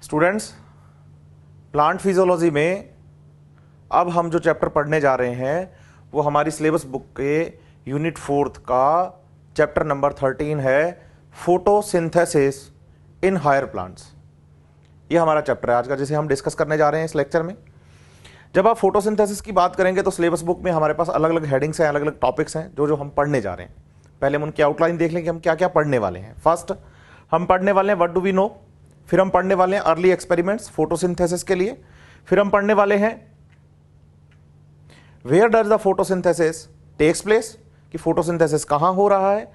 Students, plant physiology में अब हम जो चैप्टर पढ़ने जा रहे हैं वो हमारी सिलेबस बुक के यूनिट 4 का चैप्टर नंबर 13 है, फोटोसिंथेसिस इन हायर प्लांट्स। ये हमारा चैप्टर है आज का, जिसे हम डिस्कस करने जा रहे हैं इस लेक्चर में। जब आप फोटोसिंथेसिस की बात करेंगे तो सिलेबस बुक में हमारे पास अलग अलग हेडिंग्स हैं, अलग अलग टॉपिक्स हैं जो हम पढ़ने जा रहे हैं। पहले हम उनकी आउटलाइन देख लें कि हम क्या क्या पढ़ने वाले हैं। फर्स्ट हम पढ़ने वाले हैं व्हाट डू वी नो, फिर हम पढ़ने वाले हैं अर्ली एक्सपेरिमेंट्स फोटोसिंथेसिस के लिए, फिर हम पढ़ने वाले हैं where does the photosynthesis takes place, कि फोटोसिंथेसिस कहां हो रहा है।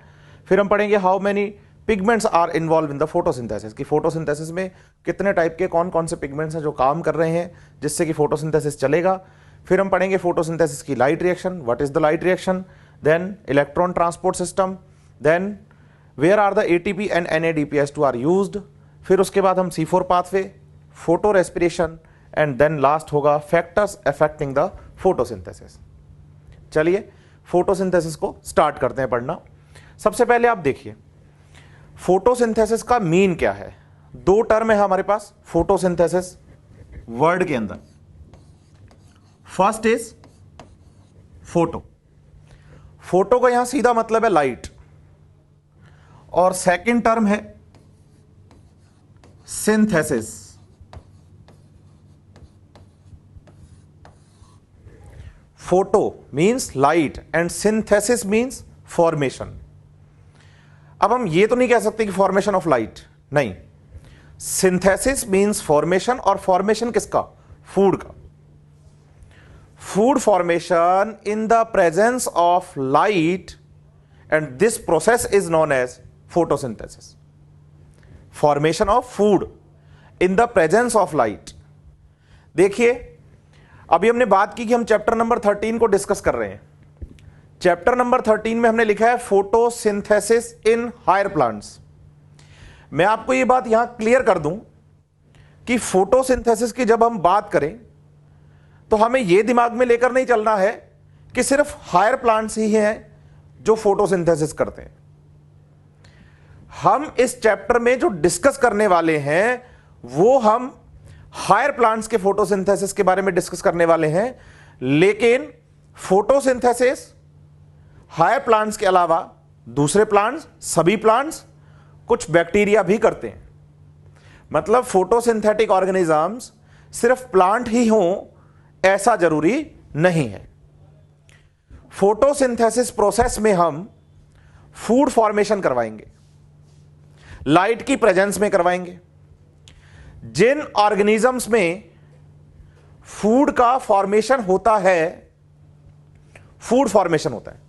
फिर हम पढ़ेंगे how many pigments are involve in the photosynthesis, कि फोटोसिंथेसिस में कितने टाइप के कौन कौन से पिगमेंट्स हैं जो काम कर रहे हैं जिससे कि फोटोसिंथेसिस चलेगा। फिर हम पढ़ेंगे फोटोसिंथेसिस की light reaction, what is the light reaction, then electron transport system, then where are the ATP and NADPH2 are used. फिर उसके बाद हम C4 pathway, photo respiration and then last होगा फैक्टर्स अफेक्टिंग द फोटोसिंथेसिस। चलिए photosynthesis को start करते हैं पढ़ना। सबसे पहले आप देखिए फोटोसिंथेसिस का मीन क्या है। दो टर्म है हमारे पास फोटोसिंथेसिस वर्ड के अंदर। फर्स्ट इज फोटो, फोटो का यहां सीधा मतलब है लाइट, और सेकंड टर्म है synthesis. Photo means light and synthesis means formation. अब हम ये तो नहीं कह सकते कि फॉर्मेशन ऑफ लाइट, नहीं, सिंथेसिस मींस फॉर्मेशन, और फॉर्मेशन किसका? फूड का। Food formation in the presence of light and this process is known as photosynthesis. Formation of food in the presence of light. देखिए अभी हमने बात की कि हम चैप्टर नंबर 13 को डिस्कस कर रहे हैं। चैप्टर नंबर 13 में हमने लिखा है फोटोसिंथेसिस इन हायर प्लांट्स। मैं आपको यह बात यहां क्लियर कर दूं कि फोटोसिंथेसिस की जब हम बात करें तो हमें यह दिमाग में लेकर नहीं चलना है कि सिर्फ हायर प्लांट्स ही हैं जो फोटोसिंथेसिस करते हैं। हम इस चैप्टर में जो डिस्कस करने वाले हैं वो हम हायर प्लांट्स के फोटोसिंथेसिस के बारे में डिस्कस करने वाले हैं, लेकिन फोटोसिंथेसिस हायर प्लांट्स के अलावा दूसरे प्लांट्स, सभी प्लांट्स, कुछ बैक्टीरिया भी करते हैं। मतलब फोटोसिंथेटिक ऑर्गेनिजम्स सिर्फ प्लांट ही हों ऐसा जरूरी नहीं है। फोटोसिंथेसिस प्रोसेस में हम फूड फॉर्मेशन करवाएंगे, लाइट की प्रेजेंस में करवाएंगे। जिन ऑर्गेनिजम्स में फूड का फॉर्मेशन होता है, फूड फॉर्मेशन होता है,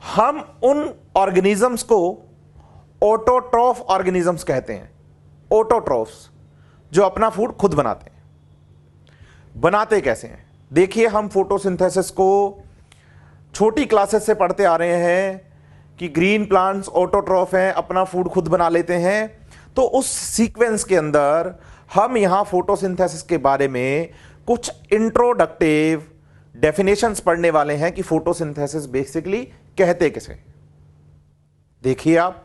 हम उन ऑर्गेनिजम्स को ऑटोट्रॉफ ऑर्गेनिजम्स कहते हैं। ऑटोट्रॉफ्स जो अपना फूड खुद बनाते हैं। बनाते कैसे हैं? देखिए हम फोटोसिंथेसिस को छोटी क्लासेस से पढ़ते आ रहे हैं कि ग्रीन प्लांट्स ऑटोट्रॉफ हैं, अपना फूड खुद बना लेते हैं। तो उस सीक्वेंस के अंदर हम यहां फोटोसिंथेसिस के बारे में कुछ इंट्रोडक्टिव डेफिनेशंस पढ़ने वाले हैं कि फोटोसिंथेसिस बेसिकली कहते किसे। देखिए आप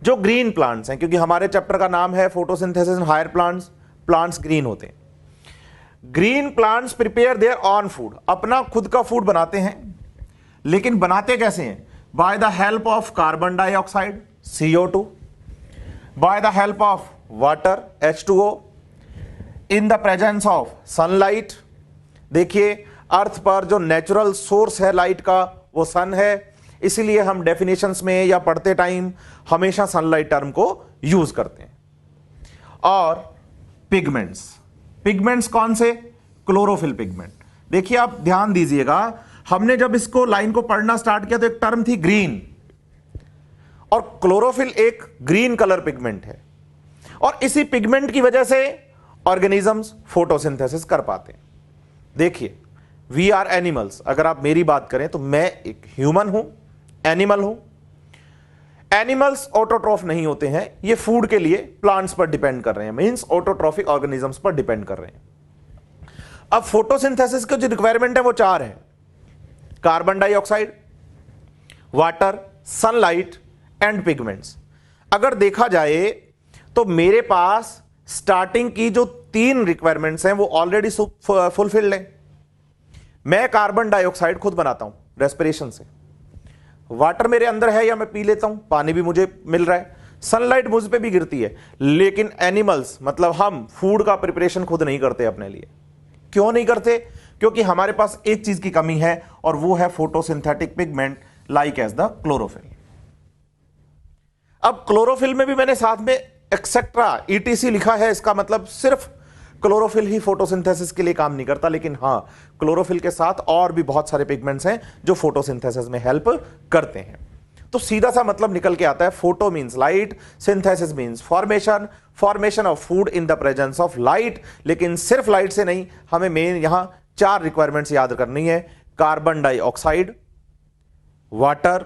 जो ग्रीन प्लांट्स हैं, क्योंकि हमारे चैप्टर का नाम है photosynthesis in higher plants, plants green होते हैं। Green plants prepare their own food, अपना खुद का फूड बनाते हैं, लेकिन बनाते कैसे हैं? By the help of carbon dioxide CO2, by the help of water H2O, in the presence of sunlight। देखिए अर्थ पर जो नेचुरल सोर्स है लाइट का वो सन है, इसीलिए हम डेफिनेशंस में या पढ़ते टाइम हमेशा सनलाइट टर्म को यूज करते हैं। और पिगमेंट्स, पिगमेंट्स कौन से? Chlorophyll pigment. देखिए आप ध्यान दीजिएगा, हमने जब इसको लाइन को पढ़ना स्टार्ट किया तो एक टर्म थी ग्रीन, और क्लोरोफिल एक ग्रीन कलर पिगमेंट है, और इसी पिगमेंट की वजह से ऑर्गेनिजम्स फोटोसिंथेसिस कर पाते हैं। देखिए वी आर एनिमल्स, अगर आप मेरी बात करें तो मैं एक ह्यूमन हूं, एनिमल हूं। एनिमल्स ऑटोट्रॉफ नहीं होते हैं, ये फूड के लिए प्लांट्स पर डिपेंड कर रहे हैं, मींस ऑटोट्रॉफिक ऑर्गेनिजम्स पर डिपेंड कर रहे हैं। अब फोटोसिंथेसिस की जो रिक्वायरमेंट है वो चार है: carbon dioxide, water, sunlight and pigments. अगर देखा जाए तो मेरे पास स्टार्टिंग की जो 3 रिक्वायरमेंट्स हैं वो ऑलरेडी फुलफिल्ड है। मैं कार्बन डाइऑक्साइड खुद बनाता हूं रेस्पिरेशन से, वाटर मेरे अंदर है या मैं पी लेता हूं, पानी भी मुझे मिल रहा है, सनलाइट मुझ पे भी गिरती है। लेकिन एनिमल्स मतलब हम फूड का प्रिपरेशन खुद नहीं करते अपने लिए। क्यों नहीं करते? क्योंकि हमारे पास एक चीज की कमी है और वो है photosynthetic pigment like as the chlorophyll. अब क्लोरोफिल में भी मैंने साथ में एक्सेट्रा ईटीसी लिखा है, इसका मतलब सिर्फ क्लोरोफिल ही फोटोसिंथेसिस के लिए काम नहीं करता, लेकिन हां क्लोरोफिल के साथ और भी बहुत सारे पिगमेंट्स हैं जो फोटोसिंथेसिस में हेल्प करते हैं। तो सीधा सा मतलब निकल के आता है, photo means light, synthesis means formation of food in the presence of light. लेकिन सिर्फ लाइट से नहीं, हमें मेन यहां 4 रिक्वायरमेंट्स याद करनी है, carbon dioxide, water,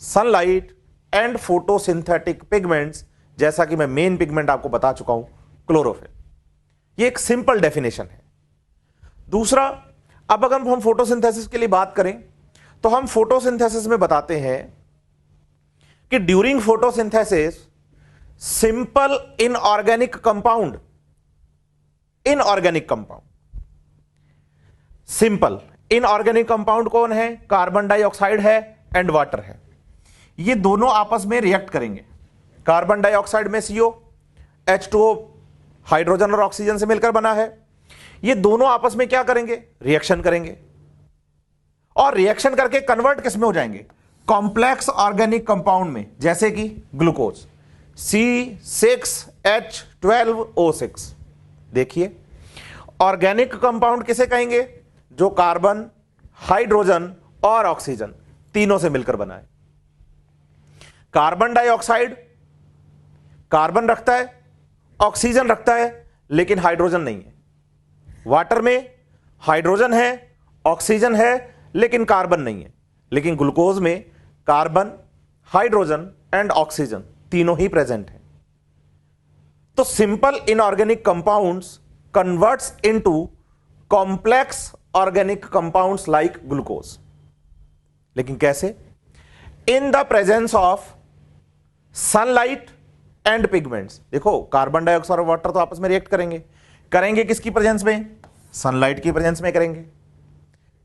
sunlight and photosynthetic pigments, जैसा कि मैं मेन पिगमेंट आपको बता चुका हूं क्लोरोफिल। ये एक सिंपल डेफिनेशन है। दूसरा, अब अगर हम फोटोसिंथेसिस के लिए बात करें तो हम फोटोसिंथेसिस में बताते हैं कि during photosynthesis simple inorganic compound simple inorganic compound कौन है? कार्बन डाइऑक्साइड है एंड वाटर है। ये दोनों आपस में रिएक्ट करेंगे। कार्बन डाइऑक्साइड में CO, H2O हाइड्रोजन और ऑक्सीजन से मिलकर बना है। ये दोनों आपस में क्या करेंगे? रिएक्शन करेंगे, और रिएक्शन करके कन्वर्ट किस में हो जाएंगे? कॉम्प्लेक्स ऑर्गेनिक कंपाउंड में, जैसे कि ग्लूकोज C6H12O6। देखिए, ऑर्गेनिक कंपाउंड किसे कहेंगे? जो कार्बन, हाइड्रोजन और ऑक्सीजन तीनों से मिलकर बना है। कार्बन डाइऑक्साइड कार्बन रखता है, ऑक्सीजन रखता है, लेकिन हाइड्रोजन नहीं है। वाटर में हाइड्रोजन है, ऑक्सीजन है, लेकिन कार्बन नहीं है। लेकिन ग्लूकोज में कार्बन, हाइड्रोजन एंड ऑक्सीजन तीनों ही प्रेजेंट है। तो simple inorganic compounds converts into complex organic compounds like glucose. लेकिन कैसे? इन the presence of sunlight and pigments. देखो, कार्बन डाइऑक्साइड और वाटर तो आपस में रिएक्ट करेंगे किसकी प्रेजेंस में? सनलाइट की प्रेजेंस में करेंगे।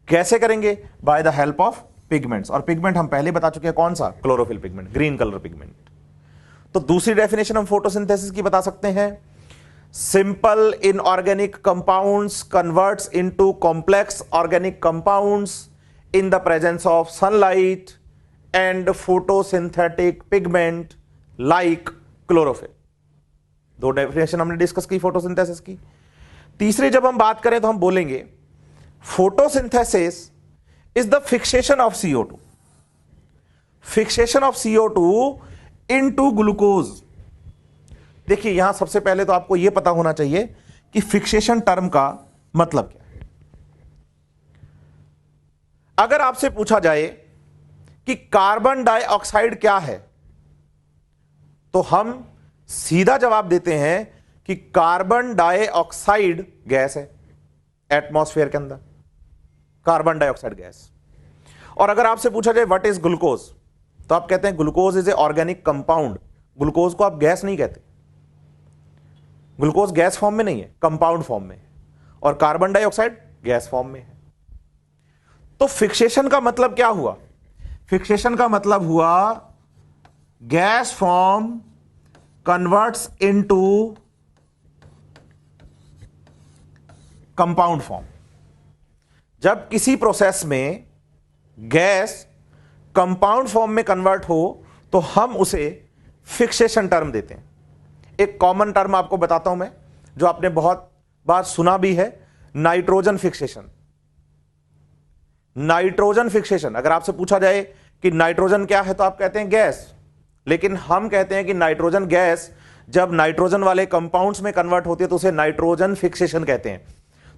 कैसे करेंगे? By the help of pigments. और पिगमेंट हम पहले बता चुके हैं, कौन सा? Chlorophyll pigment, green colour pigment. तो दूसरी डेफिनेशन हम फोटोसिंथेसिस की बता सकते हैं, simple inorganic compounds converts into complex organic compounds in the presence of sunlight and photosynthetic pigment like chlorophyll. 2 definition हमने डिस्कस की फोटोसिंथेसिस की। तीसरी जब हम बात करें तो हम बोलेंगे photosynthesis is the fixation of CO2 into glucose. देखिए, यहां सबसे पहले तो आपको यह पता होना चाहिए कि फिक्सेशन टर्म का मतलब क्या है। अगर आपसे पूछा जाए कि कार्बन डाइऑक्साइड क्या है, तो हम सीधा जवाब देते हैं कि कार्बन डाइऑक्साइड गैस है एटमॉस्फेयर के अंदर, कार्बन डाइऑक्साइड गैस। और अगर आपसे पूछा जाए व्हाट इज ग्लूकोज, तो आप कहते हैं glucose is a organic compound. Glucose को आप गैस नहीं कहते, ग्लूकोज गैस फॉर्म में नहीं है, कंपाउंड फॉर्म में है, और कार्बन डाइऑक्साइड गैस फॉर्म में है। तो फिक्सेशन का मतलब क्या हुआ? फिक्सेशन का मतलब हुआ gas form converts into compound form. जब किसी प्रोसेस में गैस कंपाउंड फॉर्म में कन्वर्ट हो तो हम उसे फिक्सेशन टर्म देते हैं। एक कॉमन टर्म आपको बताता हूं मैं, जो आपने बहुत बार सुना भी है, नाइट्रोजन फिक्सेशन। नाइट्रोजन फिक्सेशन, अगर आपसे पूछा जाए कि नाइट्रोजन क्या है तो आप कहते हैं गैस, लेकिन हम कहते हैं कि नाइट्रोजन गैस जब नाइट्रोजन वाले कंपाउंड्स में कन्वर्ट होती है तो उसे नाइट्रोजन फिक्सेशन कहते हैं।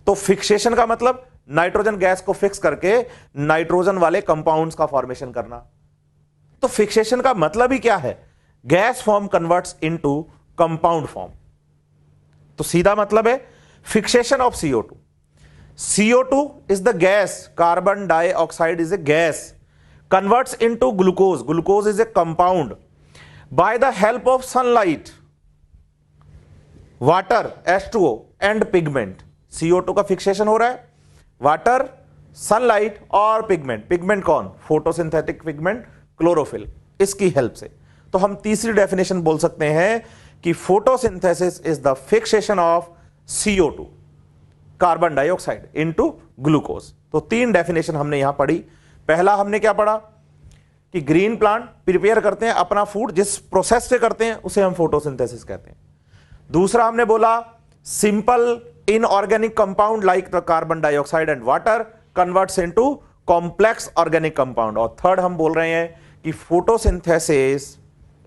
तो फिक्सेशन का मतलब नाइट्रोजन गैस को फिक्स करके नाइट्रोजन वाले कंपाउंड्स का फॉर्मेशन करना। तो फिक्सेशन का मतलब ही क्या है? Gas form converts into compound form. तो सीधा मतलब है fixation of CO2। CO2 is the gas, carbon dioxide is a gas, converts into glucose. Glucose is a compound by the help of sunlight. Water H2O and pigment, CO2 का fixation हो रहा है, water, sunlight और pigment. Pigment कौन? Photosynthetic pigment, chlorophyll, इसकी help से। तो हम तीसरी डेफिनेशन बोल सकते हैं कि photosynthesis is the fixation of CO2, carbon dioxide, into glucose. तो तीन डेफिनेशन हमने यहां पढ़ी। पहला हमने क्या पढ़ा कि ग्रीन प्लांट प्रिपेयर करते हैं अपना फूड, जिस प्रोसेस से करते हैं उसे हम फोटोसिंथेसिस कहते हैं। दूसरा हमने बोला simple inorganic compound like the carbon dioxide and water converts into complex organic compound. और थर्ड हम बोल रहे हैं कि photosynthesis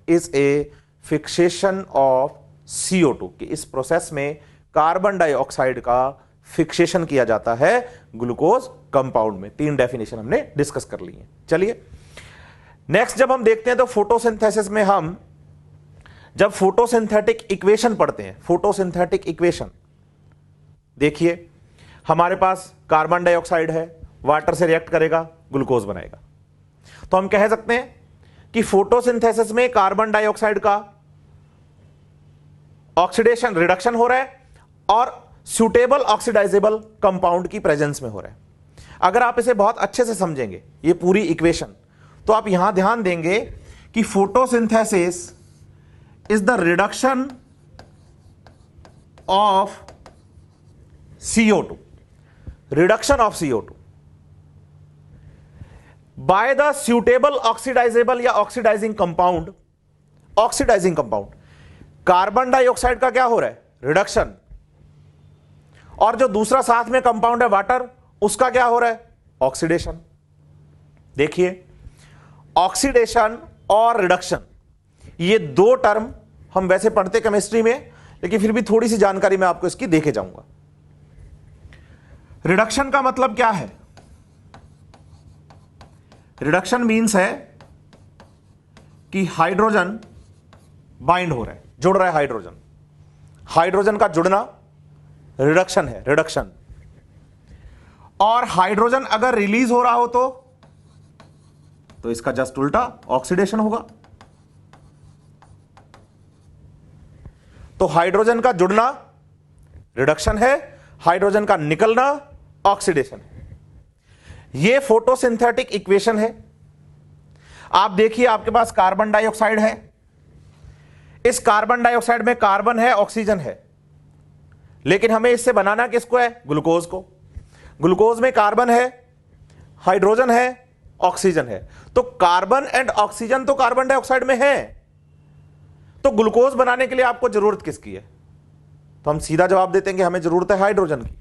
is a fixation of CO2, कि इस प्रोसेस में कार्बन डाइऑक्साइड का फिक्सेशन किया जाता है ग्लूकोज कंपाउंड में। तीन डेफिनेशन हमने डिस्कस कर ली है। चलिए नेक्स्ट जब हम देखते हैं तो फोटोसिंथेसिस में हम जब फोटोसिंथेटिक इक्वेशन पढ़ते हैं, फोटोसिंथेटिक इक्वेशन देखिए, हमारे पास कार्बन डाइऑक्साइड है, वाटर से रिएक्ट करेगा, ग्लूकोज बनाएगा। तो हम कह सकते हैं कि फोटोसिंथेसिस में कार्बन डाइऑक्साइड का ऑक्सीडेशन, रिडक्शन हो रहा है और सूटेबल ऑक्सीडाइजेबल कंपाउंड की प्रेजेंस में हो रहा है। अगर आप इसे बहुत अच्छे से समझेंगे ये पूरी इक्वेशन, तो आप यहां ध्यान देंगे कि photosynthesis is the reduction of CO2, reduction of CO2 by the suitable oxidizable या oxidizing compound. Oxidizing compound, carbon dioxide का क्या हो रहा है? रिडक्शन। और जो दूसरा साथ में कंपाउंड है वाटर, उसका क्या हो रहा है? ऑक्सीडेशन। देखिए ऑक्सीडेशन और रिडक्शन, ये दो टर्म हम वैसे पढ़ते केमिस्ट्री में, लेकिन फिर भी थोड़ी सी जानकारी मैं आपको इसकी देके जाऊंगा। रिडक्शन का मतलब क्या है? रिडक्शन मीन्स है कि हाइड्रोजन बाइंड हो रहा है, जुड़ रहा है हाइड्रोजन। हाइड्रोजन का जुड़ना रिडक्शन है, रिडक्शन। और हाइड्रोजन अगर रिलीज हो रहा हो तो इसका जस्ट उल्टा ऑक्सीडेशन होगा। तो हाइड्रोजन का जुड़ना रिडक्शन है, हाइड्रोजन का निकलना ऑक्सीडेशन है। यह फोटोसिंथेटिक इक्वेशन है। आप देखिए आपके पास कार्बन डाइऑक्साइड है, इस कार्बन डाइऑक्साइड में कार्बन है, ऑक्सीजन है, लेकिन हमें इससे बनाना किसको है? ग्लूकोज को। ग्लूकोज में कार्बन है, हाइड्रोजन है, ऑक्सीजन है। तो कार्बन एंड ऑक्सीजन तो कार्बन डाइऑक्साइड में है, तो ग्लूकोज बनाने के लिए आपको जरूरत किसकी है? तो हम सीधा जवाब देते हैं कि हमें जरूरत है हाइड्रोजन की,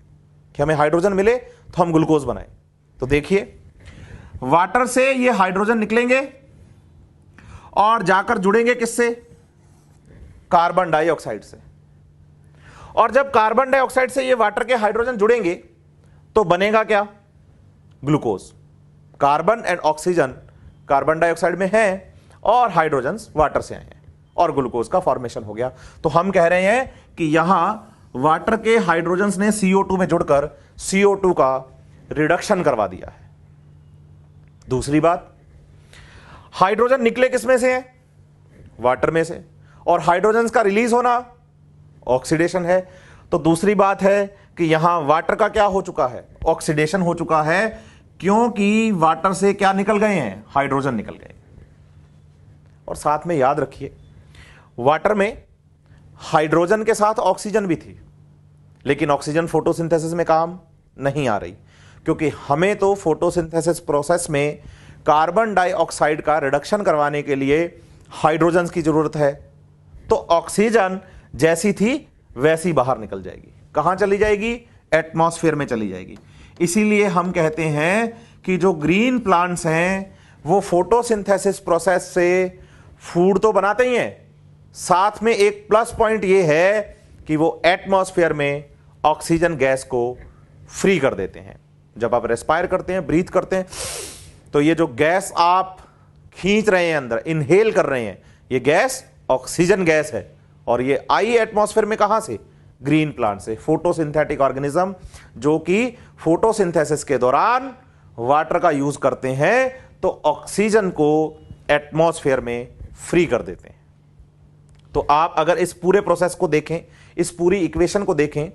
कि हमें हाइड्रोजन मिले तो हम ग्लूकोज बनाएं। तो देखिए वाटर से ये हाइड्रोजन निकलेंगे और जाकर जुड़ेंगे किससे? कार्बन डाइऑक्साइड से। और जब कार्बन डाइऑक्साइड से ये वाटर के हाइड्रोजन जुड़ेंगे तो बनेगा क्या? Glucose. Carbon and oxygen carbon dioxide में है और हाइड्रोजन वाटर से आए हैं और ग्लूकोज का फॉर्मेशन हो गया। तो हम कह रहे हैं कि यहां वाटर के हाइड्रोजन ने CO2 में जुड़कर CO2 का रिडक्शन करवा दिया है। दूसरी बात, हाइड्रोजन निकले किस में से है? वाटर में से। और हाइड्रोजन का रिलीज होना ऑक्सीडेशन है। तो दूसरी बात है कि यहां वाटर का क्या हो चुका है? ऑक्सीडेशन हो चुका है, क्योंकि वाटर से क्या निकल गए हैं? हाइड्रोजन निकल गए। और साथ में याद रखिए वाटर में हाइड्रोजन के साथ ऑक्सीजन भी थी, लेकिन ऑक्सीजन फोटोसिंथेसिस में काम नहीं आ रही, क्योंकि हमें तो फोटोसिंथेसिस प्रोसेस में कार्बन डाइऑक्साइड का रिडक्शन करवाने के लिए हाइड्रोजन की जरूरत है। तो ऑक्सीजन जैसी थी वैसी बाहर निकल जाएगी। कहां चली जाएगी? एटमॉस्फेयर में चली जाएगी। इसीलिए हम कहते हैं कि जो ग्रीन प्लांट्स हैं वो फोटोसिंथेसिस प्रोसेस से फूड तो बनाते ही हैं, साथ में एक प्लस पॉइंट ये है कि वो एटमॉस्फेयर में ऑक्सीजन गैस को फ्री कर देते हैं। जब आप रेस्पायर करते हैं, ब्रीथ करते हैं, तो ये जो गैस आप खींच रहे हैं अंदर, इनहेल कर रहे हैं, ये गैस ऑक्सीजन गैस है। और ये आई एटमॉस्फेयर में कहां से? ग्रीन प्लांट से। फोटोसिंथेटिक ऑर्गेनिज्म जो कि फोटोसिंथेसिस के दौरान वाटर का यूज करते हैं, तो ऑक्सीजन को एटमॉस्फेयर में फ्री कर देते हैं। तो आप अगर इस पूरे प्रोसेस को देखें, इस पूरी इक्वेशन को देखें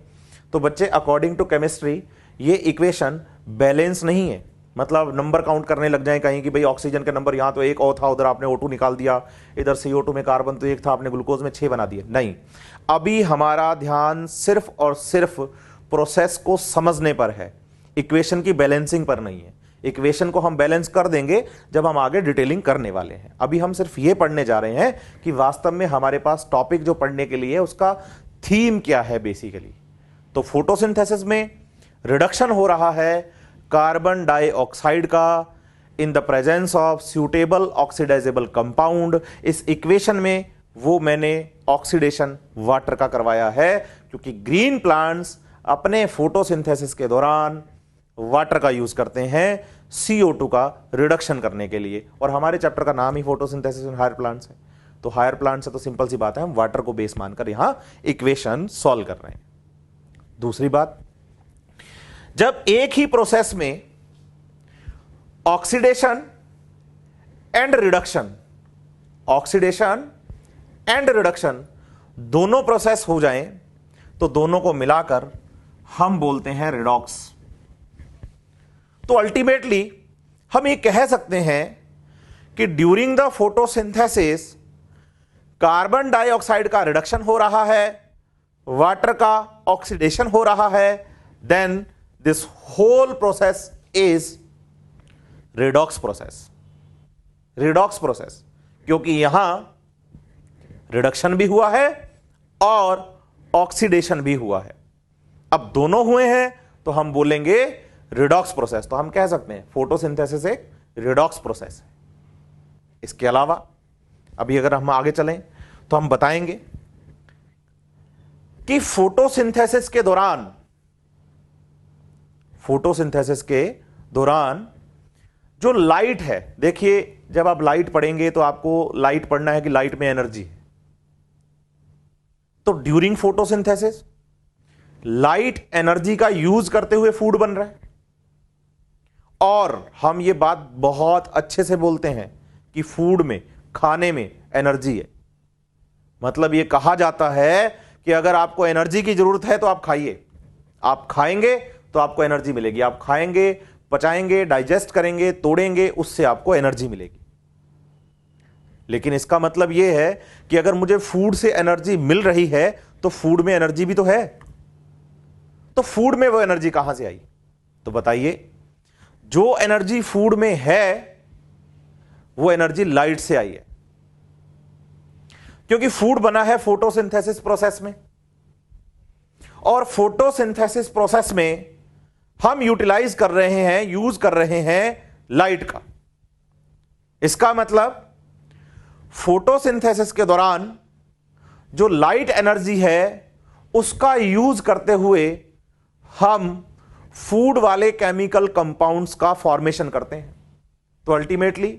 तो बच्चे अकॉर्डिंग टू केमिस्ट्री ये इक्वेशन बैलेंस नहीं है। मतलब नंबर काउंट करने लग जाए कहीं कि भाई ऑक्सीजन का नंबर यहां तो 1 और था, उधर आपने O2 निकाल दिया, इधर CO2 में कार्बन तो 1 था, आपने ग्लूकोज में 6 बना दिए। नहीं, अभी हमारा ध्यान सिर्फ और सिर्फ प्रोसेस को समझने पर है, इक्वेशन की बैलेंसिंग पर नहीं है। इक्वेशन को हम बैलेंस कर देंगे जब हम आगे डिटेलिंग करने वाले हैं। अभी हम सिर्फ ये पढ़ने जा रहे हैं कि वास्तव में हमारे पास टॉपिक जो पढ़ने के लिए उसका थीम क्या है बेसिकली। तो फोटोसिंथेसिस में रिडक्शन हो रहा है कार्बन डाइऑक्साइड का in the presence of suitable oxidizable compound. इस इक्वेशन में वो मैंने ऑक्सीडेशन वाटर का करवाया है, क्योंकि ग्रीन प्लांट्स अपने फोटोसिंथेसिस के दौरान वाटर का यूज करते हैं CO2 का रिडक्शन करने के लिए। और हमारे चैप्टर का नाम ही फोटोसिंथेसिस इन हायर प्लांट्स है, तो हायर प्लांट्स है तो सिंपल सी बात है, हम वाटर को बेस मानकर यहां इक्वेशन सॉल्व कर रहे हैं। दूसरी बात, जब एक ही प्रोसेस में ऑक्सीडेशन एंड रिडक्शन दोनों प्रोसेस हो जाएं तो दोनों को मिलाकर हम बोलते हैं रिडॉक्स। तो अल्टीमेटली हम ये कह सकते हैं कि during the photosynthesis carbon dioxide का रिडक्शन हो रहा है, वाटर का ऑक्सीडेशन हो रहा है, then this whole process is redox process. क्योंकि यहां रिडक्शन भी हुआ है और ऑक्सीडेशन भी हुआ है। अब दोनों हुए हैं तो हम बोलेंगे रिडॉक्स प्रोसेस। तो हम कह सकते हैं फोटोसिंथेसिस एक रिडॉक्स प्रोसेस है। इसके अलावा अभी अगर हम आगे चलें तो हम बताएंगे कि फोटोसिंथेसिस के दौरान जो लाइट है, देखिए जब आप लाइट पढ़ेंगे तो आपको लाइट पढ़ना है कि लाइट में एनर्जी है। तो ड्यूरिंग फोटोसिंथेसिस लाइट एनर्जी का यूज करते हुए फूड बन रहा है। और हम ये बात बहुत अच्छे से बोलते हैं कि फूड में, खाने में एनर्जी है। मतलब ये कहा जाता है कि अगर आपको एनर्जी की जरूरत है तो आप खाइए, आप खाएंगे तो आपको एनर्जी मिलेगी। आप खाएंगे, पचाएंगे, डाइजेस्ट करेंगे, तोड़ेंगे, उससे आपको एनर्जी मिलेगी। लेकिन इसका मतलब यह है कि अगर मुझे फूड से एनर्जी मिल रही है तो फूड में एनर्जी भी तो है। तो फूड में वो एनर्जी कहां से आई? तो बताइए, जो एनर्जी फूड में है वो एनर्जी लाइट से आई है, क्योंकि फूड बना है फोटोसिंथेसिस प्रोसेस में। और फोटोसिंथेसिस प्रोसेस में हम यूज कर रहे हैं लाइट का। इसका मतलब फोटोसिंथेसिस के दौरान जो लाइट एनर्जी है उसका यूज करते हुए हम फूड वाले केमिकल कंपाउंड्स का फॉर्मेशन करते हैं। तो अल्टीमेटली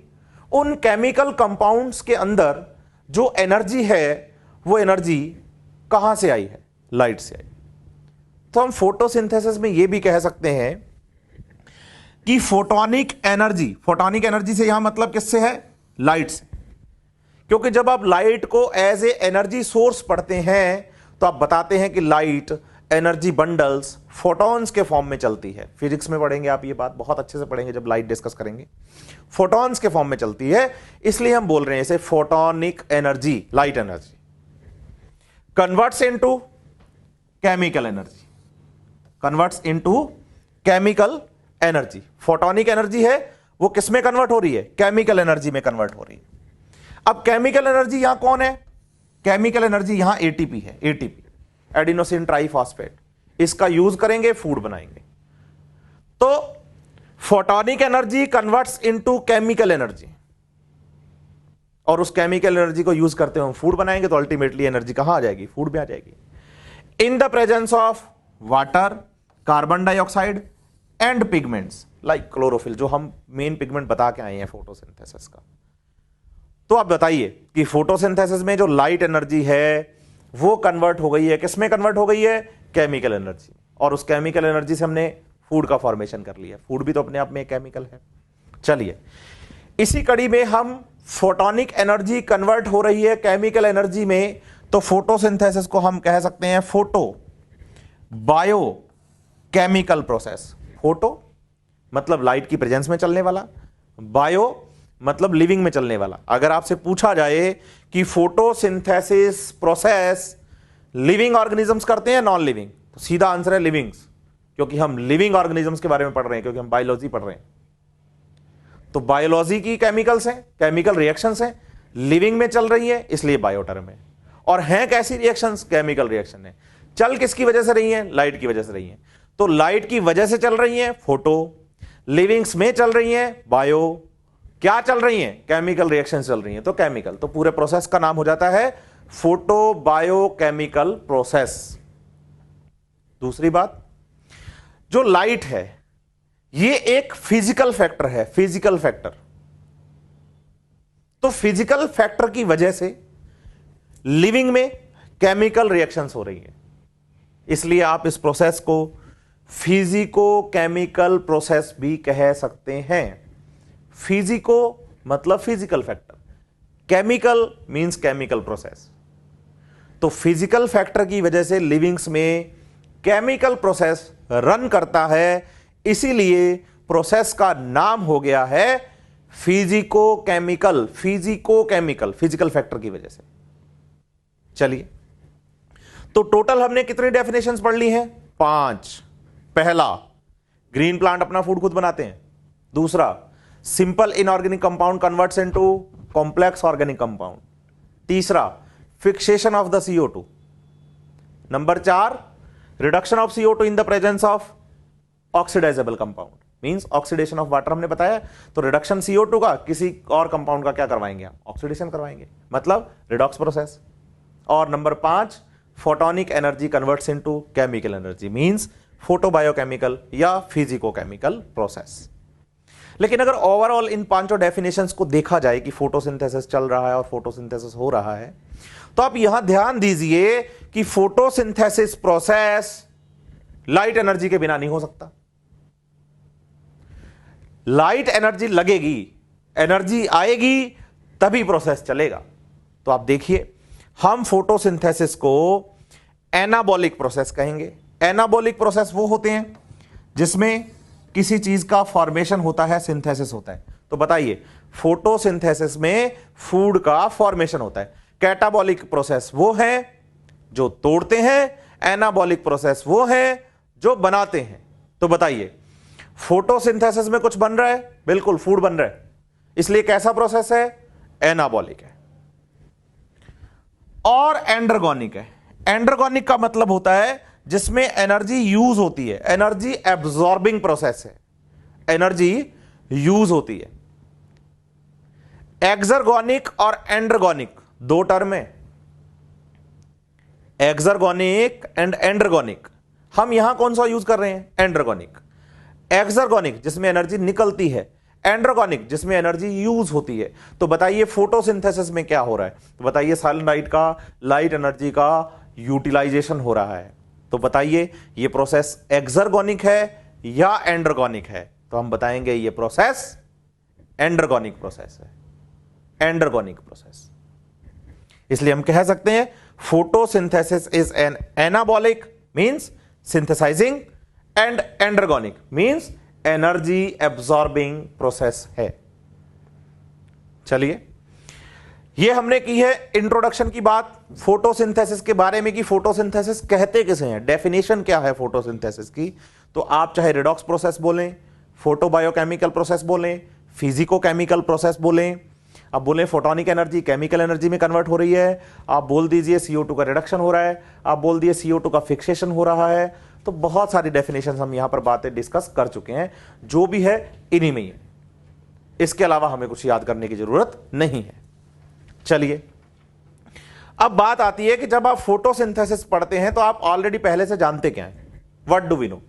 उन केमिकल कंपाउंड्स के अंदर जो एनर्जी है वो एनर्जी कहां से आई है? लाइट से आई। तो हम फोटोसिंथेसिस में यह भी कह सकते हैं कि फोटोनिक एनर्जी से यहां मतलब किससे है? लाइट से। क्योंकि जब आप लाइट को एज ए एनर्जी सोर्स पढ़ते हैं तो आप बताते हैं कि लाइट एनर्जी बंडल्स फोटॉन्स के फॉर्म में चलती है। फिजिक्स में पढ़ेंगे आप, ये बात बहुत अच्छे से पढ़ेंगे जब लाइट डिस्कस करेंगे। फोटॉन्स के फॉर्म में चलती है, इसलिए हम बोल रहे हैं इसे photonic energy. Light energy converts into chemical energy. Photonic energy है वो किस में कन्वर्ट हो रही है? केमिकल एनर्जी में कन्वर्ट हो रही है। अब केमिकल एनर्जी यहां कौन है? केमिकल एनर्जी यहां एटीपी है, एडिनोसिन ट्राइफॉस्फेट। इसका यूज करेंगे, फूड बनाएंगे। तो photonic energy converts into chemical energy, और उस केमिकल एनर्जी को यूज करते हुए हम फूड बनाएंगे। तो अल्टीमेटली एनर्जी कहां आ जाएगी? फूड में आ जाएगी। इन the presence of water, carbon dioxide and pigments like chlorophyll, जो हम मेन पिगमेंट बता के आए हैं फोटोसिंथेसिस का। तो आप बताइए कि फोटोसिंथेसिस में जो लाइट एनर्जी है वो कन्वर्ट हो गई है, किसमें कन्वर्ट हो गई है? Chemical energy. और उस केमिकल एनर्जी से हमने फूड का फॉर्मेशन कर लिया। फूड भी तो अपने आप में एक केमिकल है। चलिए, इसी कड़ी में हम फोटोनिक एनर्जी कन्वर्ट हो रही है केमिकल एनर्जी में, तो फोटोसिंथेसिस को हम कह सकते हैं photo bio chemical process. Photo मतलब लाइट की प्रेजेंस में चलने वाला, बायो मतलब लिविंग में चलने वाला। अगर आपसे पूछा जाए कि फोटोसिंथेसिस प्रोसेस लिविंग ऑर्गेनिजम्स करते हैं नॉन लिविंग, तो सीधा आंसर है लिविंग्स, क्योंकि हम लिविंग ऑर्गेनिजम्स के बारे में पढ़ रहे हैं, क्योंकि हम बायोलॉजी पढ़ रहे हैं। तो बायोलॉजी की केमिकल्स हैं, केमिकल रिएक्शंस हैं, लिविंग में चल रही है, इसलिए बायो टर्म है। और हैं कैसी रिएक्शंस? केमिकल रिएक्शन है। चल किसकी वजह से रही है? लाइट की वजह से रही है। तो लाइट की वजह से चल रही है फोटो, लिविंग्स में चल रही है बायो, क्या चल रही है? केमिकल रिएक्शन चल रही है, तो केमिकल। तो पूरे प्रोसेस का नाम हो जाता है फोटो बायो केमिकल प्रोसेस। दूसरी बात, जो लाइट है ये एक फिजिकल फैक्टर है, फिजिकल फैक्टर। तो फिजिकल फैक्टर की वजह से लिविंग में केमिकल रिएक्शंस हो रही है, इसलिए आप इस प्रोसेस को फिजिको केमिकल प्रोसेस भी कह सकते हैं। फिजिको मतलब physical factor, chemical means chemical process. तो फिजिकल फैक्टर की वजह से लिविंग्स में केमिकल प्रोसेस रन करता है, इसीलिए प्रोसेस का नाम हो गया है physico chemical. Physico chemical, physical factor की वजह से। चलिए, तो टोटल हमने कितनी डेफिनेशंस पढ़ ली हैं? 5। पहला, ग्रीन प्लांट अपना फूड खुद बनाते हैं। दूसरा, simple inorganic compound converts into complex organic compound. तीसरा, fixation of the CO2। Number 4, reduction of CO2 in the presence of oxidizable compound, means oxidation of water हमने बताया। तो रिडक्शन CO2 का किसी और कंपाउंड का क्या करवाएंगे? आप ऑक्सीडेशन करवाएंगे, मतलब रिडॉक्स प्रोसेस। और number 5, photonic energy converts into chemical energy, means photobiochemical या फिजिकोकेमिकल प्रोसेस। लेकिन अगर ओवरऑल इन पांचों डेफिनेशंस को देखा जाए कि फोटोसिंथेसिस चल रहा है और फोटोसिंथेसिस हो रहा है, तो आप यहां ध्यान दीजिए कि फोटोसिंथेसिस प्रोसेस लाइट एनर्जी के बिना नहीं हो सकता। लाइट एनर्जी लगेगी, एनर्जी आएगी, तभी प्रोसेस चलेगा। तो आप देखिए, हम फोटोसिंथेसिस को एनाबॉलिक प्रोसेस कहेंगे। एनाबॉलिक प्रोसेस वो होते हैं जिसमें किसी चीज का फॉर्मेशन होता है, सिंथेसिस होता है। तो बताइए, फोटोसिंथेसिस में फूड का फॉर्मेशन होता है। कैटाबॉलिक प्रोसेस वो है जो तोड़ते हैं, एनाबॉलिक प्रोसेस वो है जो बनाते हैं। तो बताइए, फोटोसिंथेसिस में कुछ बन रहा है? बिल्कुल, फूड बन रहा है, इसलिए कैसा प्रोसेस है? एनाबॉलिक है। और एंडरगोनिक है। एंडरगोनिक का मतलब होता है जिसमें एनर्जी यूज होती है, एनर्जी एब्जॉर्बिंग प्रोसेस है, एनर्जी यूज होती है। एक्सर्गोनिक और एंडरगोनिक दो टर्म है, एक्सर्गोनिक एंड एंडरगोनिक। हम यहां कौन सा यूज कर रहे हैं? एंडरगोनिक। एक्सर्गोनिक जिसमें एनर्जी निकलती है, एंड्रोगोनिक जिसमें एनर्जी यूज होती है। तो बताइए फोटोसिंथेसिस में क्या हो रहा है? तो बताइए सनलाइट का, लाइट एनर्जी का यूटिलाइजेशन हो रहा है। तो बताइए ये प्रोसेस एक्सर्गोनिक है या एंड्रोगोनिक है? तो हम बताएंगे ये प्रोसेस एंड्रोगोनिक प्रोसेस है, एंड्रोगोनिक प्रोसेस। इसलिए हम कह सकते हैं photosynthesis is an anabolic means synthesizing and endergonic means energy absorbing process है। चलिए, ये हमने की है इंट्रोडक्शन की बात फोटोसिंथेसिस के बारे में कि फोटोसिंथेसिस कहते किसे हैं, डेफिनेशन क्या है फोटोसिंथेसिस की। तो आप चाहे रिडॉक्स प्रोसेस बोलें, फोटोबायोकेमिकल प्रोसेस बोलें, फिजिकोकेमिकल प्रोसेस बोलें, आप बोलें फोटोनिक एनर्जी केमिकल एनर्जी में कन्वर्ट हो रही है, आप बोल दीजिए CO2 का रिडक्शन हो रहा है, आप बोल दिए CO2 का फिक्सेशन हो रहा है। तो बहुत सारी डेफिनेशन हम यहां पर बातें डिस्कस कर चुके हैं, जो भी है इन्हीं में ही है, इसके अलावा हमें कुछ याद करने की जरूरत नहीं है। चलिए, अब बात आती है कि जब आप फोटोसिंथेसिस पढ़ते हैं तो आप ऑलरेडी पहले से जानते क्या हैं, what do we know.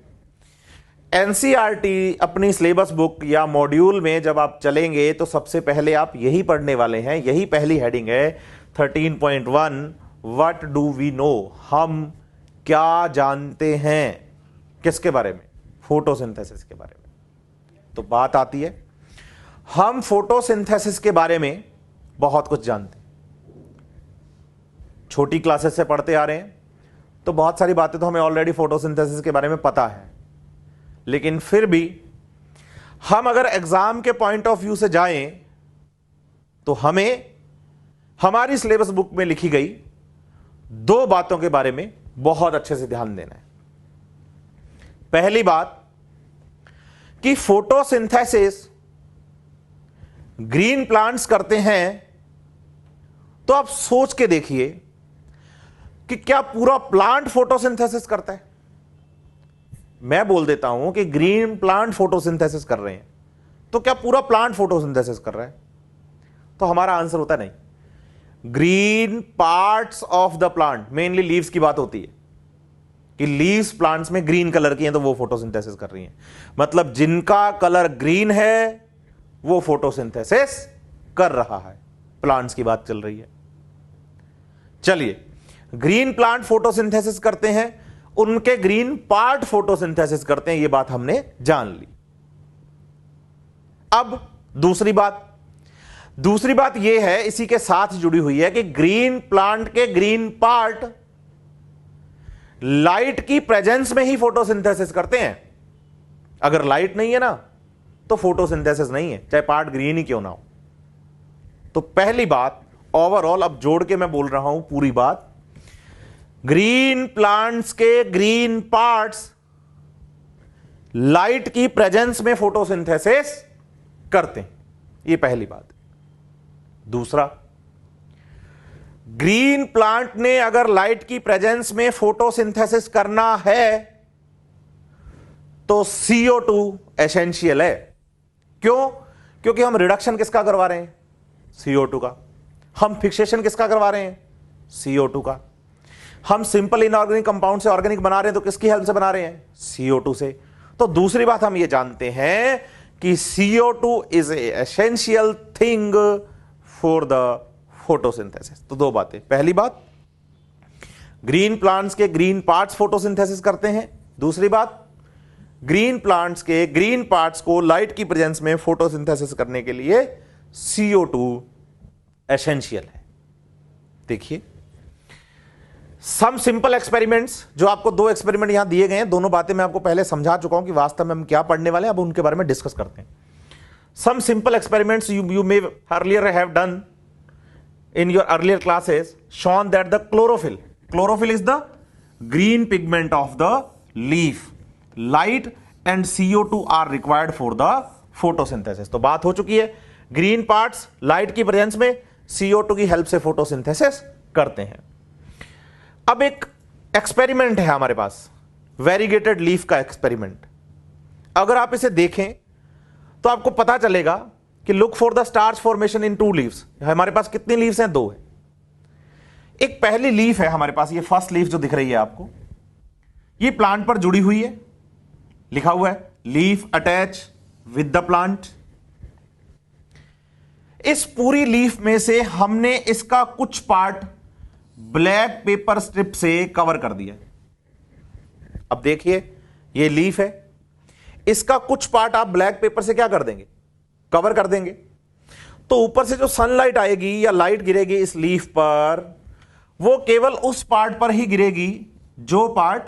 NCERT अपनी सिलेबस बुक या मॉड्यूल में जब आप चलेंगे तो सबसे पहले आप यही पढ़ने वाले हैं, यही पहली हेडिंग है 13.1 व्हाट डू वी नो, हम क्या जानते हैं किसके बारे में? फोटोसिंथेसिस के बारे में। तो बात आती है, हम फोटोसिंथेसिस के बारे में बहुत कुछ जानते हैं। छोटी क्लासेस से पढ़ते आ रहे हैं तो बहुत सारी बातें तो हमें ऑलरेडी फोटोसिंथेसिस के बारे में पता है, लेकिन फिर भी हम अगर एग्जाम के पॉइंट ऑफ व्यू से जाएं तो हमें हमारी सिलेबस बुक में लिखी गई 2 बातों के बारे में बहुत अच्छे से ध्यान देना है। पहली बात कि फोटोसिंथेसिस ग्रीन प्लांट्स करते हैं, तो आप सोच के देखिए कि क्या पूरा प्लांट फोटोसिंथेसिस करता है? मैं बोल देता हूं कि ग्रीन प्लांट फोटोसिंथेसिस कर रहे हैं, तो क्या पूरा प्लांट फोटोसिंथेसिस कर रहा है? तो हमारा आंसर होता नहीं। Green parts of the plant, mainly leaves की बात होती है कि लीव्स प्लांट्स में ग्रीन कलर की हैं तो वो फोटोसिंथेसिस कर रही हैं। मतलब जिनका कलर ग्रीन है वो फोटोसिंथेसिस कर रहा है। प्लांट्स की बात चल रही है। चलिए, ग्रीन प्लांट फोटोसिंथेसिस करते हैं, उनके ग्रीन पार्ट फोटोसिंथेसिस करते हैं, ये बात हमने जान ली। अब दूसरी बात यह है, इसी के साथ जुड़ी हुई है कि ग्रीन प्लांट के ग्रीन पार्ट लाइट की प्रेजेंस में ही फोटोसिंथेसिस करते हैं। अगर लाइट नहीं है ना तो फोटोसिंथेसिस नहीं है, चाहे पार्ट ग्रीन ही क्यों ना हो। तो पहली बात ओवरऑल, अब जोड़ के मैं बोल रहा हूं पूरी बात, ग्रीन प्लांट्स के ग्रीन पार्ट्स लाइट की प्रेजेंस में फोटोसिंथेसिस करते हैं, ये पहली बात। दूसरा, ग्रीन प्लांट ने अगर लाइट की प्रेजेंस में फोटोसिंथेसिस करना है तो CO2 एसेंशियल है। क्यों? क्योंकि हम रिडक्शन किसका करवा रहे हैं? CO2 का। हम फिक्सेशन किसका करवा रहे हैं? CO2 का। हम सिंपल इनऑर्गेनिक कंपाउंड से ऑर्गेनिक बना रहे हैं तो किसकी हेल्प से बना रहे हैं? CO2 से। तो दूसरी बात हम ये जानते हैं कि CO2 is essential thing for the photosynthesis. तो 2 बातें। पहली बात, ग्रीन प्लांट्स के ग्रीन पार्ट्स फोटोसिंथेसिस करते हैं। दूसरी बात, ग्रीन प्लांट्स के ग्रीन पार्ट्स को लाइट की प्रेजेंस में फोटोसिंथेसिस करने के लिए CO2 एसेंशियल है। देखिए, सम सिंपल एक्सपेरिमेंट्स, जो आपको 2 एक्सपेरिमेंट यहां दिए गए हैं, दोनों बातें मैं आपको पहले समझा चुका हूं कि वास्तव में हम क्या पढ़ने वाले हैं। अब उनके बारे में डिस्कस करते हैं। Some simple experiments you may earlier have done in your earlier classes, shown that the chlorophyll is the green pigment of the leaf. Light and CO2 are required for the photosynthesis. तो बात हो चुकी है, green parts light की presence में CO2 की help से photosynthesis करते हैं। अब एक एक्सपेरिमेंट है हमारे पास, वेरीगेटेड लीफ का एक्सपेरिमेंट। अगर आप इसे देखें तो आपको पता चलेगा कि look for the starch formation in 2 leaves. हमारे पास कितनी लीव्स हैं? 2 है। एक पहली लीफ है हमारे पास, ये फर्स्ट लीफ जो दिख रही है आपको, ये प्लांट पर जुड़ी हुई है, लिखा हुआ है leaf attach with the plant. इस पूरी लीफ में से हमने इसका कुछ पार्ट ब्लैक पेपर स्ट्रिप से कवर कर दिया। अब देखिए, ये लीफ है, इसका कुछ पार्ट आप ब्लैक पेपर से क्या कर देंगे? कवर कर देंगे। तो ऊपर से जो सनलाइट आएगी या लाइट गिरेगी इस लीफ पर, वो केवल उस पार्ट पर ही गिरेगी जो पार्ट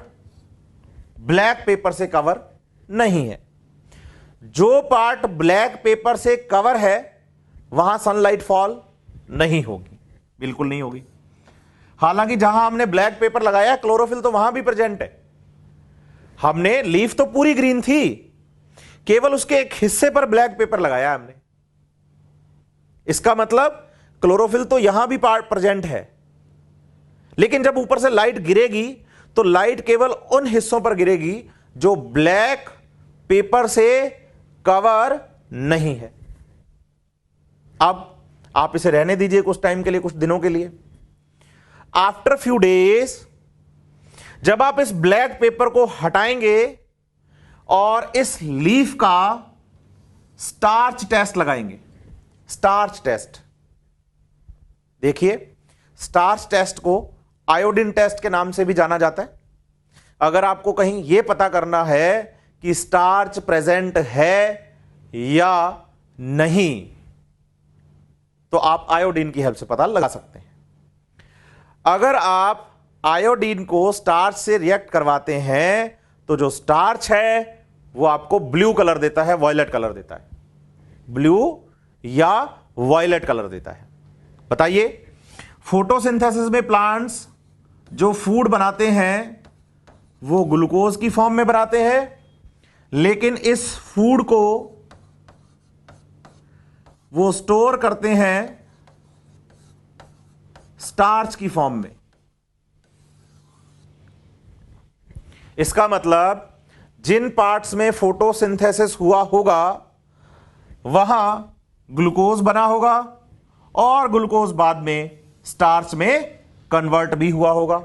ब्लैक पेपर से कवर नहीं है। जो पार्ट ब्लैक पेपर से कवर है वहां सनलाइट फॉल नहीं होगी, बिल्कुल नहीं होगी। हालांकि जहां हमने ब्लैक पेपर लगाया, क्लोरोफिल तो वहां भी प्रेजेंट है। हमने लीफ तो पूरी ग्रीन थी, केवल उसके एक हिस्से पर ब्लैक पेपर लगाया हमने। इसका मतलब क्लोरोफिल तो यहां भी पार्ट प्रेजेंट है, लेकिन जब ऊपर से लाइट गिरेगी तो लाइट केवल उन हिस्सों पर गिरेगी जो ब्लैक पेपर से कवर नहीं है। अब आप इसे रहने दीजिए कुछ टाइम के लिए, कुछ दिनों के लिए। आफ्टर फ्यू डेज जब आप इस ब्लैक पेपर को हटाएंगे और इस लीफ का स्टार्च टेस्ट लगाएंगे, स्टार्च टेस्ट, देखिए स्टार्च टेस्ट को आयोडीन टेस्ट के नाम से भी जाना जाता है। अगर आपको कहीं यह पता करना है कि स्टार्च प्रेजेंट है या नहीं, तो आप आयोडीन की हेल्प से पता लगा सकते हैं। अगर आप आयोडीन को स्टार्च से रिएक्ट करवाते हैं तो जो स्टार्च है वो आपको ब्लू कलर देता है, वॉयलेट कलर देता है, ब्लू या वॉयलेट कलर देता है। बताइए, फोटोसिंथेसिस में प्लांट्स जो फूड बनाते हैं वो ग्लूकोज की फॉर्म में बनाते हैं, लेकिन इस फूड को वो स्टोर करते हैं स्टार्च की फॉर्म में। इसका मतलब जिन पार्ट्स में फोटोसिंथेसिस हुआ होगा वहां ग्लूकोज बना होगा और ग्लूकोज बाद में स्टार्च में कन्वर्ट भी हुआ होगा।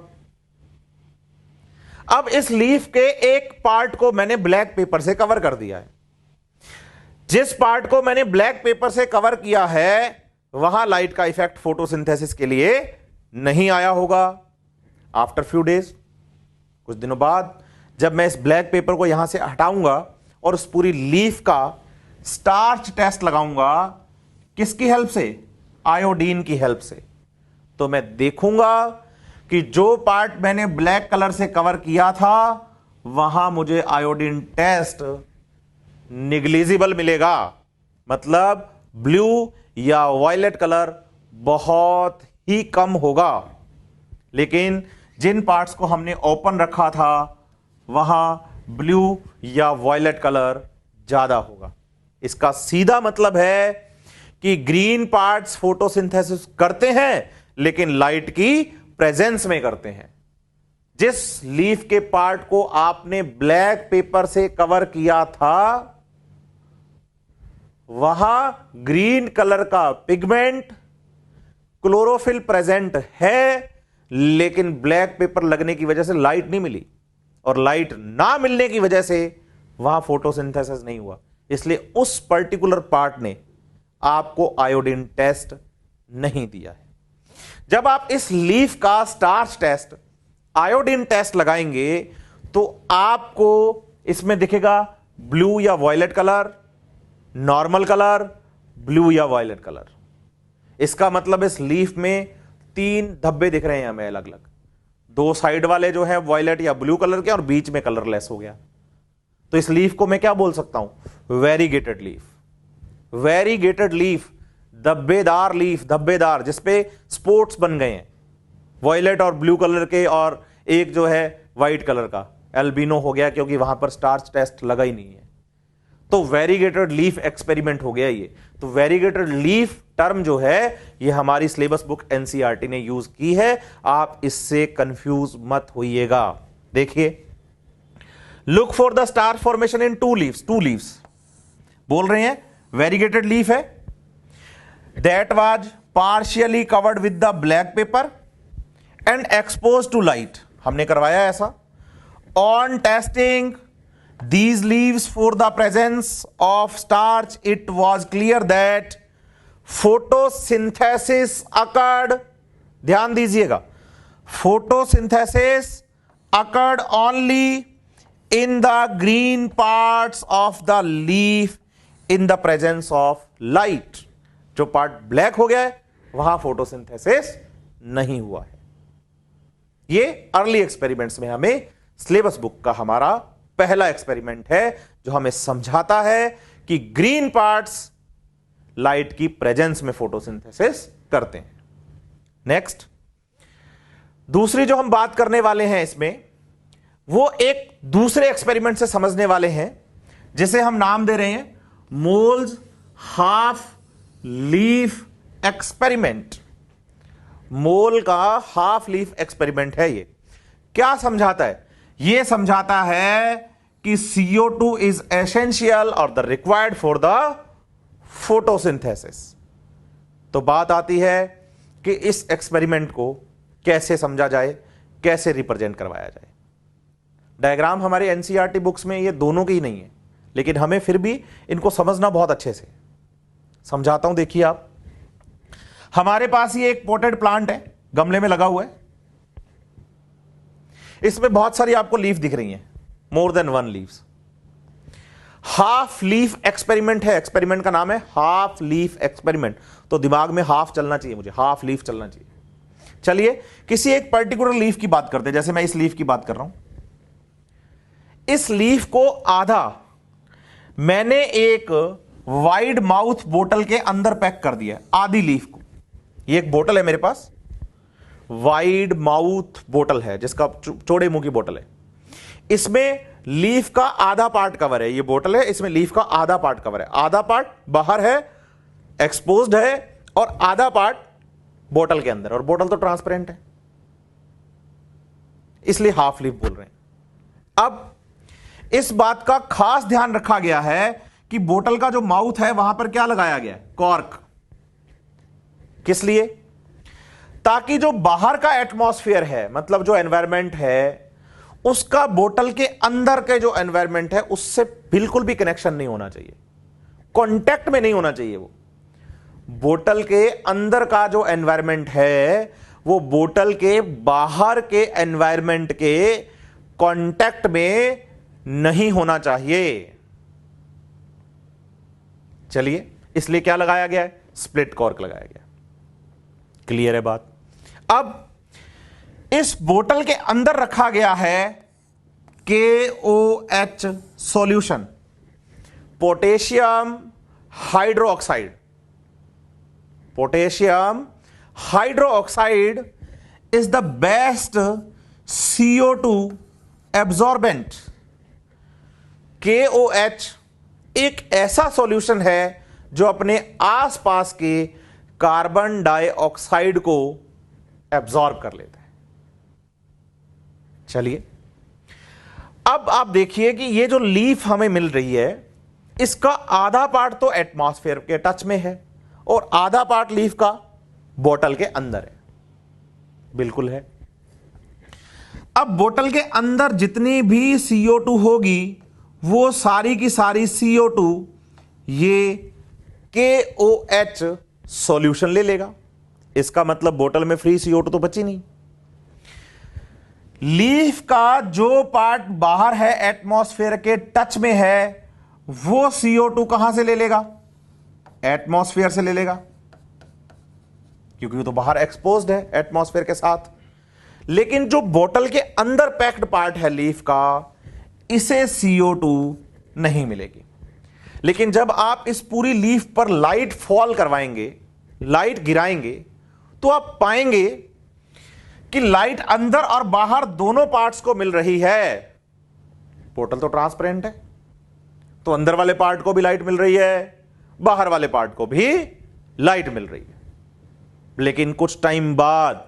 अब इस लीफ के एक पार्ट को मैंने ब्लैक पेपर से कवर कर दिया है। जिस पार्ट को मैंने ब्लैक पेपर से कवर किया है वहां लाइट का इफेक्ट फोटोसिंथेसिस के लिए नहीं आया होगा। आफ्टर फ्यू डेज, कुछ दिनों बाद, जब मैं इस ब्लैक पेपर को यहां से हटाऊंगा और उस पूरी लीफ का स्टार्च टेस्ट लगाऊंगा, किसकी हेल्प से? आयोडीन की हेल्प से, तो मैं देखूंगा कि जो पार्ट मैंने ब्लैक कलर से कवर किया था वहां मुझे आयोडीन टेस्ट निग्लिजिबल मिलेगा, मतलब ब्लू या वॉयलेट कलर बहुत ही कम होगा। लेकिन जिन पार्ट्स को हमने ओपन रखा था वहां ब्लू या वॉयलेट कलर ज्यादा होगा। इसका सीधा मतलब है कि ग्रीन पार्ट्स फोटोसिंथेसिस करते हैं लेकिन लाइट की प्रेजेंस में करते हैं। जिस लीफ के पार्ट को आपने ब्लैक पेपर से कवर किया था वहां ग्रीन कलर का पिगमेंट, क्लोरोफिल प्रेजेंट है, लेकिन ब्लैक पेपर लगने की वजह से लाइट नहीं मिली और लाइट ना मिलने की वजह से वहां फोटोसिंथेसिस नहीं हुआ। इसलिए उस पर्टिकुलर पार्ट ने आपको आयोडीन टेस्ट नहीं दिया है। जब आप इस लीफ का स्टार्च टेस्ट, आयोडीन टेस्ट लगाएंगे तो आपको इसमें दिखेगा ब्लू या violet colour, normal colour, blue या वॉयलेट कलर। इसका मतलब इस लीफ में 3 धब्बे दिख रहे हैं हमें अलग अलग। 2 साइड वाले जो है वॉयलेट या ब्लू कलर के और बीच में कलरलेस हो गया। तो इस लीफ को मैं क्या बोल सकता हूं? Variegated leaf. वेरीगेटेड लीफ, धब्बेदार लीफ, धब्बेदार, जिसपे स्पॉट्स बन गए हैं वॉयलेट और ब्लू कलर के, और एक जो है व्हाइट कलर का एल्बिनो हो गया क्योंकि वहां पर स्टार्च टेस्ट लगा ही नहीं है। तो वेरीगेटेड लीफ एक्सपेरिमेंट हो गया ये। तो वेरीगेटेड लीफ टर्म जो है ये हमारी सिलेबस बुक एनसीईआरटी ने यूज की है, आप इससे कंफ्यूज मत होइएगा। देखिए, look for the starch formation in 2 leaves. 2 leaves बोल रहे हैं, वेरीगेटेड लीफ है, that was partially covered with the black paper and expose to light. हमने करवाया ऐसा। On testing these leaves for the presence of starch, it was clear that photosynthesis occurred, ध्यान दीजिएगा, photosynthesis occurred only in the green parts of the leaf in the presence of light। जो part black हो गया है वहां photosynthesis नहीं हुआ है। ये अर्ली एक्सपेरिमेंट्स में हमें सिलेबस बुक का हमारा पहला एक्सपेरिमेंट है जो हमें समझाता है कि ग्रीन पार्ट्स लाइट की प्रेजेंस में फोटोसिंथेसिस करते हैं। नेक्स्ट, दूसरी जो हम बात करने वाले हैं इसमें, वो एक दूसरे एक्सपेरिमेंट से समझने वाले हैं जिसे हम नाम दे रहे हैं मोल्स हाफ लीफ एक्सपेरिमेंट। मोल का हाफ लीफ एक्सपेरिमेंट है ये। क्या समझाता है? ये समझाता है कि CO2 इज एसेंशियल और the required for the photosynthesis. तो बात आती है कि इस एक्सपेरिमेंट को कैसे समझा जाए, कैसे रिप्रेजेंट करवाया जाए। डायग्राम हमारे एनसीईआरटी बुक्स में ये दोनों की ही नहीं है, लेकिन हमें फिर भी इनको समझना बहुत अच्छे से समझाता हूं। देखिए आप, हमारे पास ये एक पोटेड प्लांट है, गमले में लगा हुआ है। इसमें बहुत सारी आपको लीफ दिख रही हैं, more than 1 leaves. Half leaf experiment है, एक्सपेरिमेंट का नाम है हाफ लीफ एक्सपेरिमेंट। तो दिमाग में हाफ चलना चाहिए, मुझे हाफ लीफ चलना चाहिए। चलिए किसी एक पर्टिकुलर लीफ की बात करते हैं, जैसे मैं इस लीफ की बात कर रहा हूं। इस लीफ को आधा मैंने एक वाइड माउथ बोतल के अंदर पैक कर दिया, आधी लीफ को। ये एक बोतल है मेरे पास, वाइड माउथ बोतल है, जिसका चौड़े मुंह की बोतल है। इसमें लीफ का आधा पार्ट कवर है, ये बोतल है, इसमें लीफ का आधा पार्ट कवर है। आधा पार्ट बाहर है, एक्सपोज्ड है, और आधा पार्ट बोतल के अंदर, और बोतल तो ट्रांसपेरेंट है, इसलिए हाफ लीफ बोल रहे हैं। अब इस बात का खास ध्यान रखा गया है कि बोतल का जो माउथ है वहां पर क्या लगाया गया है, कॉर्क। किस लिए? ताकि जो बाहर का एटमॉस्फेयर है, मतलब जो एनवायरमेंट है, उसका बोतल के अंदर के जो एनवायरमेंट है उससे बिल्कुल भी कनेक्शन नहीं होना चाहिए, कांटेक्ट में नहीं होना चाहिए। वो बोतल के अंदर का जो एनवायरमेंट है वो बोतल के बाहर के एनवायरमेंट के कांटेक्ट में नहीं होना चाहिए। चलिए, इसलिए क्या लगाया गया है, स्प्लिट कॉर्क लगाया गया। क्लियर है बात? अब इस बोतल के अंदर रखा गया है KOH solution, potassium hydroxide. Potassium hydroxide is the best CO2 absorbent. KOH एक ऐसा सॉल्यूशन है जो अपने आसपास के कार्बन डाइऑक्साइड को एब्जॉर्ब कर लेता है। चलिए, अब आप देखिए कि ये जो लीफ हमें मिल रही है, इसका आधा पार्ट तो एटमॉस्फेयर के टच में है और आधा पार्ट लीफ का बोतल के अंदर है। बिल्कुल है। अब बोतल के अंदर जितनी भी CO2 होगी वो सारी की सारी CO2 ये KOH सॉल्यूशन ले लेगा। इसका मतलब बोतल में फ्री CO2 तो बची नहीं। लीफ का जो पार्ट बाहर है, एटमॉस्फेयर के टच में है, वो CO2 कहां से ले लेगा, एटमॉस्फेयर से ले लेगा, क्योंकि वो तो बाहर एक्सपोज्ड है एटमॉस्फेयर के साथ। लेकिन जो बोतल के अंदर पैक्ड पार्ट है लीफ का, इसे CO2 नहीं मिलेगी। लेकिन जब आप इस पूरी लीफ पर लाइट फॉल करवाएंगे, लाइट गिराएंगे, तो आप पाएंगे कि लाइट अंदर और बाहर दोनों पार्ट्स को मिल रही है। बोतल तो ट्रांसपेरेंट है, तो अंदर वाले पार्ट को भी लाइट मिल रही है, बाहर वाले पार्ट को भी लाइट मिल रही है। लेकिन कुछ टाइम बाद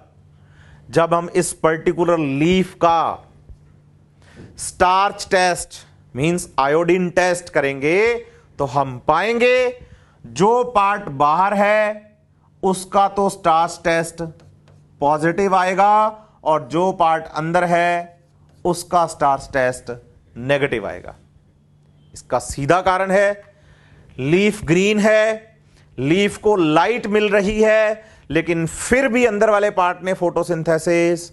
जब हम इस पर्टिकुलर लीफ का starch test means iodine test करेंगे, तो हम पाएंगे जो पार्ट बाहर है उसका तो स्टार्च टेस्ट पॉजिटिव आएगा, और जो पार्ट अंदर है उसका स्टार्च टेस्ट नेगेटिव आएगा। इसका सीधा कारण है, लीफ ग्रीन है, लीफ को लाइट मिल रही है, लेकिन फिर भी अंदर वाले पार्ट ने फोटोसिंथेसिस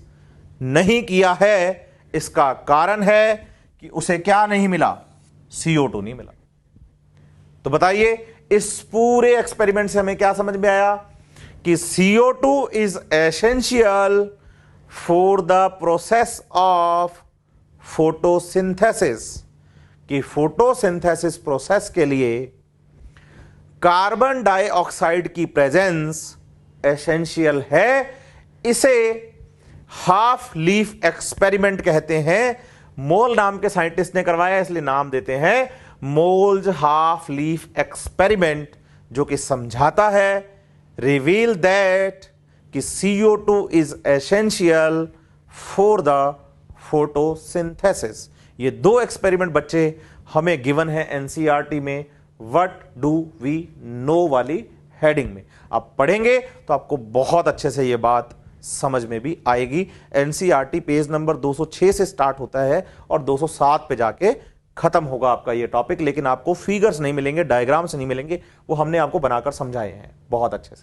नहीं किया है। इसका कारण है कि उसे क्या नहीं मिला, CO2 नहीं मिला। तो बताइए, इस पूरे एक्सपेरिमेंट से हमें क्या समझ में आया कि CO2 is essential for the process of photosynthesis, कि फोटोसिंथेसिस प्रोसेस के लिए कार्बन डाइऑक्साइड की प्रेजेंस एसेंशियल है। इसे हाफ लीफ एक्सपेरिमेंट कहते हैं। मोल नाम के साइंटिस्ट ने करवाया, इसलिए नाम देते हैं मोल्स हाफ लीफ एक्सपेरिमेंट, जो कि समझाता है, रिवील दैट कि CO2 is essential for the photosynthesis. ये दो एक्सपेरिमेंट बच्चे हमें गिवन है NCERT में, व्हाट डू वी नो वाली हेडिंग में। आप पढ़ेंगे तो आपको बहुत अच्छे से यह बात समझ में भी आएगी। NCERT पेज नंबर 206 से स्टार्ट होता है और 207 पे जाके खत्म होगा आपका ये टॉपिक। लेकिन आपको फिगर्स नहीं मिलेंगे, डायग्राम्स नहीं मिलेंगे, वो हमने आपको बनाकर समझाए हैं बहुत अच्छे से।